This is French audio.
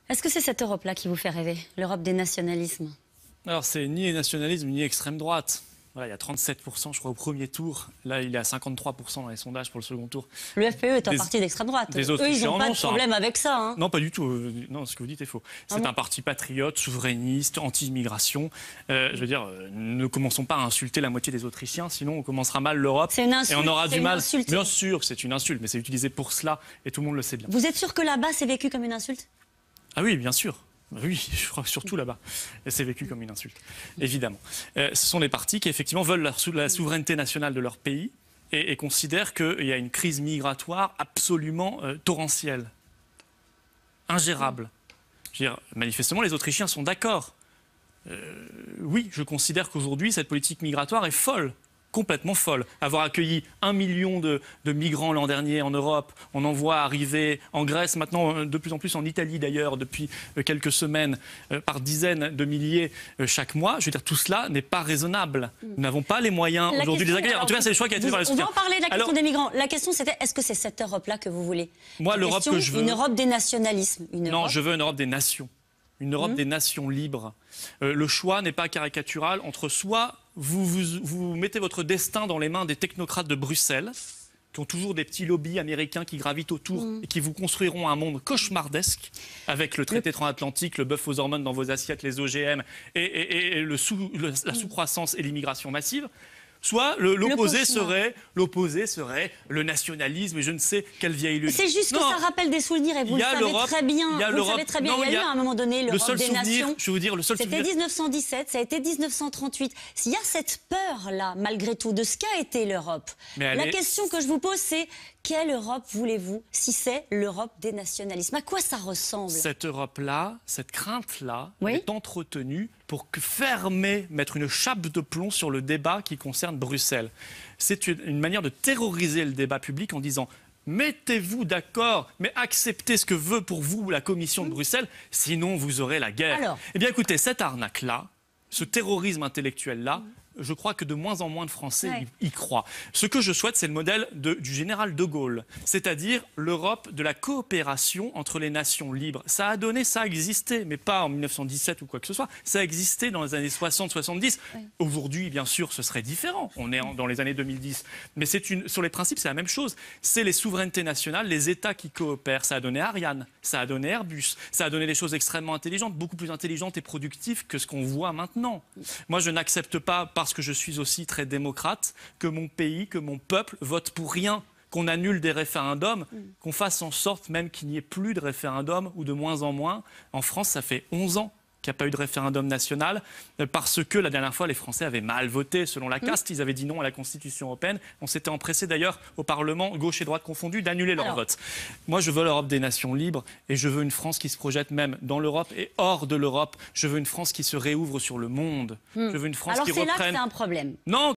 Est-ce que c'est cette Europe-là qui vous fait rêver, l'Europe des nationalismes? Alors, c'est ni nationalisme, ni extrême droite. Voilà, il y a 37%, je crois, au premier tour. Là, il est à 53% dans les sondages pour le second tour. Le FPE est un parti d'extrême droite. Eux, ils n'ont pas de problème avec ça. Hein. Non, pas du tout. Non, ce que vous dites est faux. C'est un parti patriote, souverainiste, anti-immigration. Je veux dire, ne commençons pas à insulter la moitié des Autrichiens, sinon on commencera mal l'Europe. C'est une insulte. Et on aura du mal. Insulte. Bien sûr que c'est une insulte, mais c'est utilisé pour cela, et tout le monde le sait bien. Vous êtes sûr que là-bas, c'est vécu comme une insulte? Ah oui, bien sûr. Oui, je crois surtout là-bas. Et c'est vécu comme une insulte, évidemment. Ce sont des partis qui, effectivement, veulent la souveraineté nationale de leur pays et considèrent qu'il y a une crise migratoire absolument torrentielle, ingérable. Je veux dire, manifestement, les Autrichiens sont d'accord. Oui, je considère qu'aujourd'hui, cette politique migratoire est folle. Complètement folle. Avoir accueilli 1 million de migrants l'an dernier en Europe, on en voit arriver en Grèce, maintenant de plus en plus en Italie d'ailleurs, depuis quelques semaines, par dizaines de milliers chaque mois. Je veux dire, tout cela n'est pas raisonnable. Nous n'avons pas les moyens aujourd'hui de les accueillir. En tout cas, c'est le choix qui a été fait par les Soutiens. On va en parler de la question des migrants. La question, c'était, est-ce que c'est cette Europe-là que vous voulez? Moi, l'Europe que je veux... Une Europe des nationalismes. Non, je veux une Europe des nations. Une Europe des nations libres. Le choix n'est pas caricatural entre soit vous mettez votre destin dans les mains des technocrates de Bruxelles, qui ont toujours des petits lobbies américains qui gravitent autour et qui vous construiront un monde cauchemardesque avec le traité transatlantique, le bœuf aux hormones dans vos assiettes, les OGM et la sous-croissance et l'immigration massive. Soit l'opposé serait le nationalisme et je ne sais quelle vieille lune. C'est juste que ça rappelle des souvenirs et vous le savez très bien. Il y a eu à un moment donné l'Europe des nations. Je veux vous dire, le seul souvenir. C'était 1917, ça a été 1938. S'il y a cette peur-là, malgré tout, de ce qu'a été l'Europe, la question que je vous pose, c'est quelle Europe voulez-vous si c'est l'Europe des nationalismes? À quoi ça ressemble? Cette Europe-là, cette crainte-là, est entretenue pour mettre une chape de plomb sur le débat qui concerne Bruxelles. C'est une manière de terroriser le débat public en disant « Mettez-vous d'accord, mais acceptez ce que veut pour vous la Commission de Bruxelles, sinon vous aurez la guerre. » Eh bien écoutez, cette arnaque-là, ce terrorisme intellectuel-là, je crois que de moins en moins de Français y croient. Ce que je souhaite, c'est le modèle du général de Gaulle, c'est-à-dire l'Europe de la coopération entre les nations libres. Ça a donné, ça a existé, mais pas en 1917 ou quoi que ce soit. Ça a existé dans les années 60-70. Aujourd'hui, bien sûr, ce serait différent. On est dans les années 2010. Mais sur les principes, c'est la même chose. C'est les souverainetés nationales, les États qui coopèrent. Ça a donné Ariane, ça a donné Airbus, ça a donné des choses extrêmement intelligentes, beaucoup plus intelligentes et productives que ce qu'on voit maintenant. Moi, je n'accepte pas, parce que je suis aussi très démocrate, que mon pays, que mon peuple vote pour rien, qu'on annule des référendums, qu'on fasse en sorte même qu'il n'y ait plus de référendums ou de moins en moins. En France, ça fait 11 ans qu'il n'y a pas eu de référendum national parce que la dernière fois, les Français avaient mal voté selon la caste. Ils avaient dit non à la Constitution européenne. On s'était empressé d'ailleurs au Parlement, gauche et droite confondus, d'annuler leur vote. Moi, je veux l'Europe des nations libres et je veux une France qui se projette même dans l'Europe et hors de l'Europe. Je veux une France qui se réouvre sur le monde. Je veux une France qui reprenne... Alors c'est là que c'est un problème. Non.